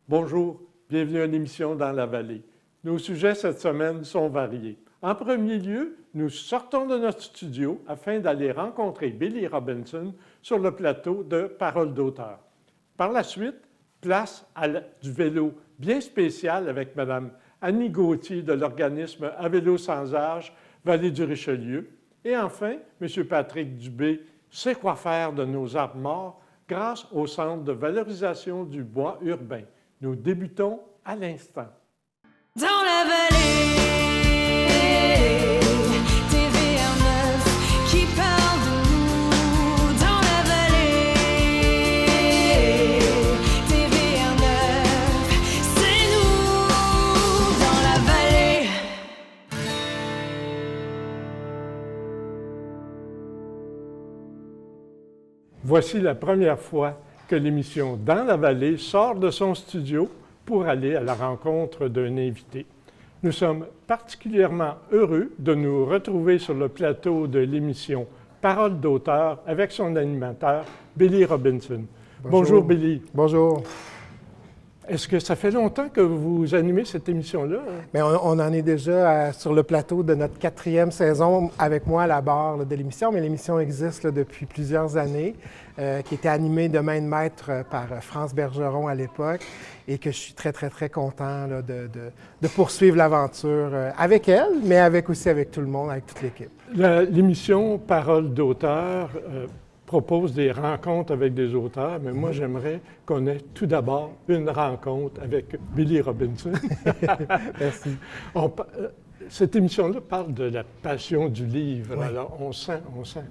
Bonjour, bienvenue à l'émission Dans la vallée. Nos sujets cette semaine sont variés. En premier lieu, nous sortons de notre studio afin d'aller rencontrer Billy Robinson sur le plateau de Paroles d'auteur. Par la suite, place à du vélo bien spécial avec Mme Annie Gauthier de l'organisme À vélo sans âge, Vallée du Richelieu. Et enfin, M. Patrick Dubé sait quoi faire de nos arbres morts grâce au Centre de valorisation du bois urbain. Nous débutons à l'instant. Dans la vallée, TVA9 qui parle de nous. Dans la vallée, TVA9, c'est nous. Dans la vallée. Voici la première fois que l'émission Dans la vallée sort de son studio pour aller à la rencontre d'un invité. Nous sommes particulièrement heureux de nous retrouver sur le plateau de l'émission Paroles d'auteur avec son animateur, Billy Robinson. Bonjour Billy. Bonjour. Est-ce que ça fait longtemps que vous animez cette émission-là? Bien, on en est déjà sur le plateau de notre 4e saison avec moi à la barre de l'émission, mais l'émission existe depuis plusieurs années, qui était animée de main de maître par France Bergeron à l'époque et que je suis très, très, très content de poursuivre l'aventure avec elle, mais aussi avec tout le monde, avec toute l'équipe. L'émission Paroles d'auteur propose des rencontres avec des auteurs, mais moi, j'aimerais qu'on ait tout d'abord une rencontre avec Billy Robinson. Merci. Cette émission-là parle de la passion du livre. Oui. Alors, on sent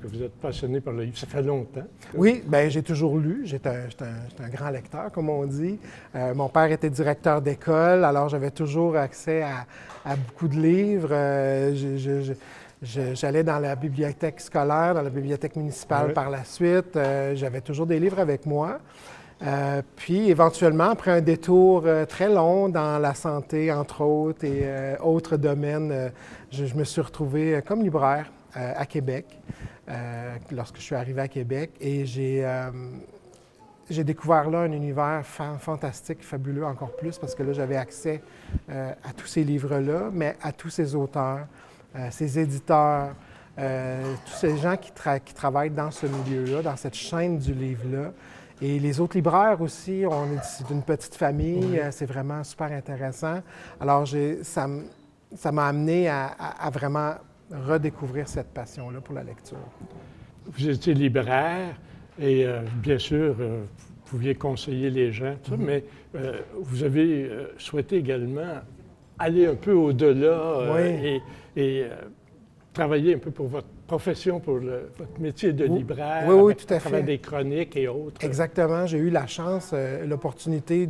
que vous êtes passionné par le livre. Ça fait longtemps. Oui, bien, j'ai toujours lu. J'étais un grand lecteur, comme on dit. Mon père était directeur d'école, alors j'avais toujours accès à beaucoup de livres. J'allais dans la bibliothèque scolaire, dans la bibliothèque municipale par la suite. J'avais toujours des livres avec moi. Puis, éventuellement, après un détour très long dans la santé, entre autres, et autres domaines, je me suis retrouvé comme libraire à Québec, lorsque je suis arrivé à Québec. Et j'ai découvert là un univers fantastique, fabuleux encore plus, parce que là, j'avais accès à tous ces livres-là, mais à tous ces auteurs, ces éditeurs, tous ces gens qui travaillent dans ce milieu-là, dans cette chaîne du livre-là. Et les autres libraires aussi, c'est une petite famille, c'est vraiment super intéressant. Alors, ça m'a amené à vraiment redécouvrir cette passion-là pour la lecture. Vous étiez libraire et bien sûr, vous pouviez conseiller les gens, tout ça, mais vous avez souhaité également aller un peu au-delà et travailler un peu pour votre profession, pour votre métier de libraire, oui, tout à fait. Travers des chroniques et autres. Exactement. J'ai eu la chance, l'opportunité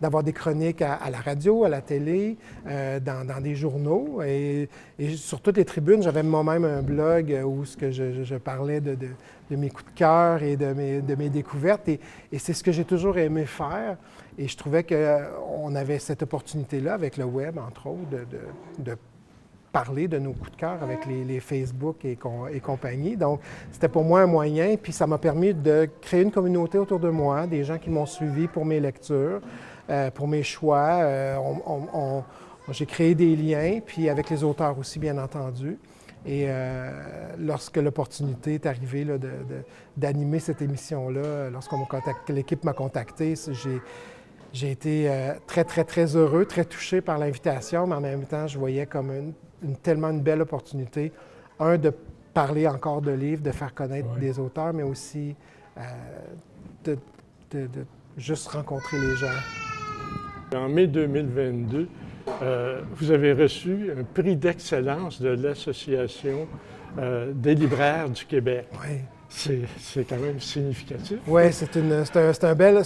d'avoir des chroniques à la radio, à la télé, dans des journaux. Et sur toutes les tribunes, j'avais moi-même un blog où je parlais de mes coups de cœur et de mes découvertes. Et c'est ce que j'ai toujours aimé faire. Et je trouvais qu'on avait cette opportunité-là avec le web, entre autres, de parler de nos coups de cœur avec les Facebook et compagnie. Donc, c'était pour moi un moyen, puis ça m'a permis de créer une communauté autour de moi, des gens qui m'ont suivi pour mes lectures, pour mes choix. J'ai créé des liens, puis avec les auteurs aussi, bien entendu. Et lorsque l'opportunité est arrivée là, d'animer cette émission-là, que l'équipe m'a contacté, j'ai été très, très, très heureux, très touché par l'invitation, mais en même temps, je voyais comme tellement une belle opportunité, de parler encore de livres, de faire connaître des auteurs, mais aussi de juste rencontrer les gens. En mai 2022, vous avez reçu un prix d'excellence de l'Association des libraires du Québec. Oui. C'est quand même significatif. Oui, c'est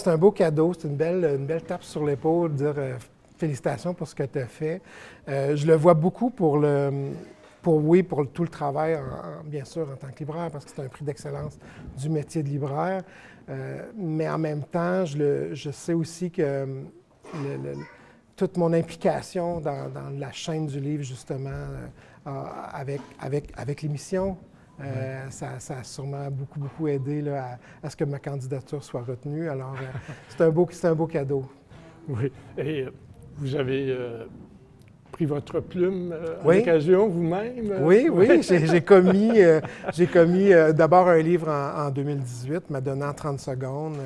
un beau cadeau, c'est une belle tape sur l'épaule, dire félicitations pour ce que tu as fait. Je le vois beaucoup pour tout le travail, bien sûr, en tant que libraire, parce que c'est un prix d'excellence du métier de libraire. Mais en même temps, je sais aussi que toute mon implication dans la chaîne du livre, justement, avec l'émission, ça a sûrement beaucoup, beaucoup aidé là, à ce que ma candidature soit retenue. Alors, c'est un beau cadeau. Oui. Et vous avez pris votre plume à Oui. l'occasion vous-même? Oui, oui, j'ai commis, d'abord un livre en 2018, Madonna en 30 secondes,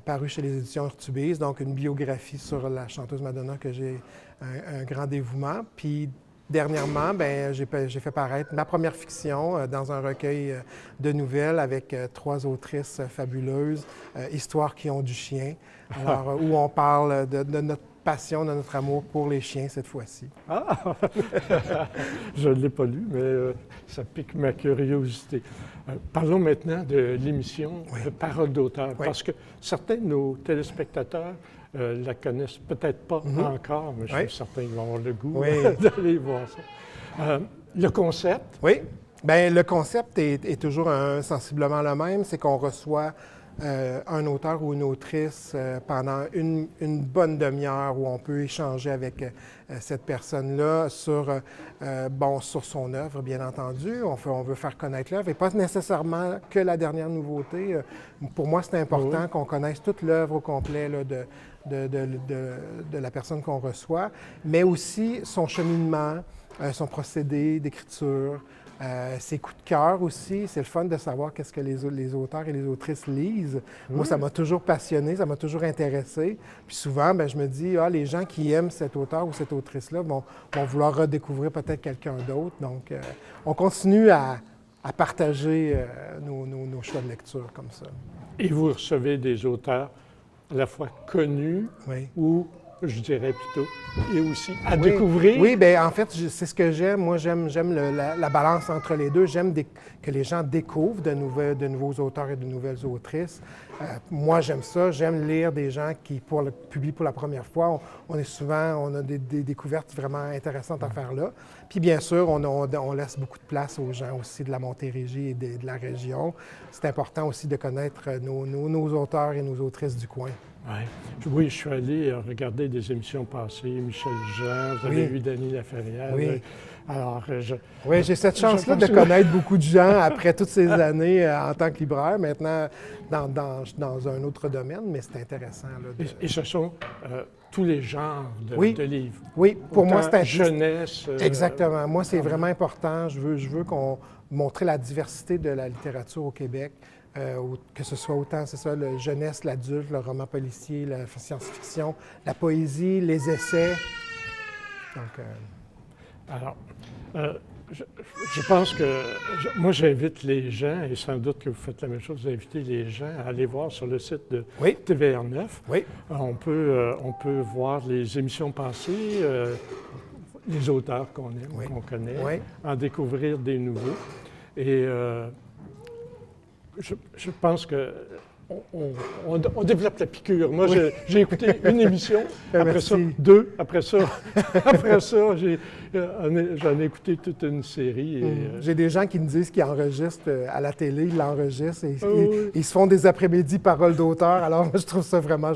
paru chez les éditions Urtubise, donc une biographie sur la chanteuse Madonna que j'ai un grand dévouement. Puis dernièrement, j'ai fait paraître ma première fiction dans un recueil de nouvelles avec 3 autrices fabuleuses, Histoires qui ont du chien, alors où on parle de notre passion, de notre amour pour les chiens cette fois-ci. Ah! Je ne l'ai pas lu, mais ça pique ma curiosité. Parlons maintenant de l'émission Parole d'auteur, parce que certains de nos téléspectateurs la connaissent peut-être pas encore, mais je suis certain qu'ils vont avoir le goût d'aller voir ça. Le concept? Oui. Bien, le concept est toujours sensiblement le même, c'est qu'on reçoit un auteur ou une autrice pendant une bonne demi-heure où on peut échanger avec cette personne-là sur son œuvre, bien entendu. On veut faire connaître l'œuvre et pas nécessairement que la dernière nouveauté. Pour moi, c'est important qu'on connaisse toute l'œuvre au complet là, de la personne qu'on reçoit, mais aussi son cheminement, son procédé d'écriture, ses coups de cœur aussi. C'est le fun de savoir qu'est-ce que les auteurs et les autrices lisent. Moi, ça m'a toujours passionné, ça m'a toujours intéressé. Puis souvent, je me dis, les gens qui aiment cet auteur ou cette autrice-là vont vouloir redécouvrir peut-être quelqu'un d'autre. Donc, on continue à partager nos choix de lecture comme ça. Et vous recevez des auteurs à la fois connus ou, je dirais plutôt, et aussi à découvrir. Oui, bien en fait, c'est ce que j'aime. Moi, j'aime la balance entre les deux. J'aime que les gens découvrent de nouveaux auteurs et de nouvelles autrices. Moi, j'aime ça. J'aime lire des gens qui publient pour la première fois. On a des découvertes vraiment intéressantes à faire là. Puis bien sûr, on laisse beaucoup de place aux gens aussi de la Montérégie et de la région. C'est important aussi de connaître nos auteurs et nos autrices du coin. Oui, je suis allé regarder des émissions passées, Michel Jean, vous avez vu Dany Laferrière. Oui. Alors, j'ai cette chance-là de connaître beaucoup de gens après toutes ces années en tant que libraire, maintenant dans un autre domaine, mais c'est intéressant. Là, Et ce sont tous les genres de livres. Oui, pour moi, c'est jeunesse. Exactement. Moi, c'est vraiment important. Je veux qu'on montre la diversité de la littérature au Québec. Que ce soit autant, c'est ça, la jeunesse, l'adulte, le roman policier, la science-fiction, la poésie, les essais. Donc, Alors, je pense que moi, j'invite les gens, et sans doute que vous faites la même chose, vous invitez les gens à aller voir sur le site de TVR9. Oui. On peut voir les émissions passées, les auteurs qu'on aime, qu'on connaît, en découvrir des nouveaux. Et je pense que on développe la piqûre. Moi, j'ai écouté une émission, après ça, 2, après ça, j'en ai écouté toute une série. J'ai des gens qui me disent qu'ils enregistrent à la télé, ils l'enregistrent et ils se font des après-midi paroles d'auteur. Alors, moi, je trouve ça vraiment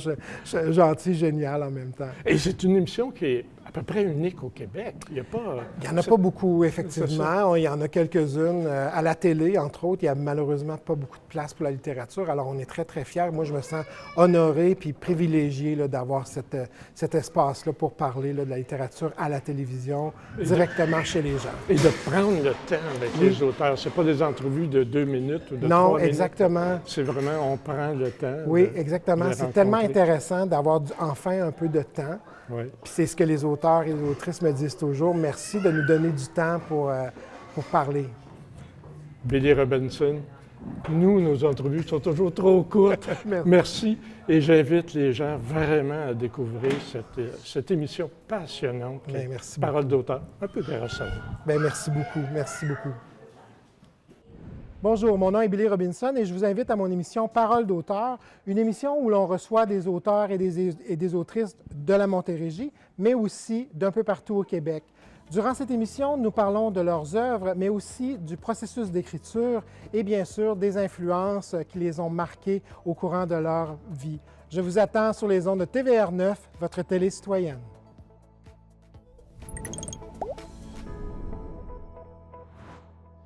gentil, génial en même temps. Et c'est une émission qui est à peu près unique au Québec. Il n'y en a pas beaucoup, effectivement. Il y en a quelques-unes. À la télé, entre autres, il n'y a malheureusement pas beaucoup de place pour la littérature. Alors, on est très, très fiers. Moi, je me sens honoré puis privilégié là, d'avoir cet espace-là pour parler là, de la littérature à la télévision, directement chez les gens. Et de prendre le temps avec les auteurs. Ce n'est pas des entrevues de 2 minutes ou de 3 minutes. Non, exactement. C'est vraiment, on prend le temps. Oui, exactement. C'est tellement intéressant d'avoir enfin un peu de temps. Oui. Puis c'est ce que les auteurs et les autrices me disent toujours. Merci de nous donner du temps pour parler. Billy Robinson, nos entrevues sont toujours trop courtes. Merci. Et j'invite les gens vraiment à découvrir cette émission passionnante. Merci Parole d'auteur, un peu grâce à vous. Merci beaucoup. Merci beaucoup. Bonjour, mon nom est Billy Robinson et je vous invite à mon émission Parole d'auteur, une émission où l'on reçoit des auteurs et des autrices de la Montérégie, mais aussi d'un peu partout au Québec. Durant cette émission, nous parlons de leurs œuvres, mais aussi du processus d'écriture et bien sûr des influences qui les ont marquées au courant de leur vie. Je vous attends sur les ondes de TVR9, votre télé citoyenne.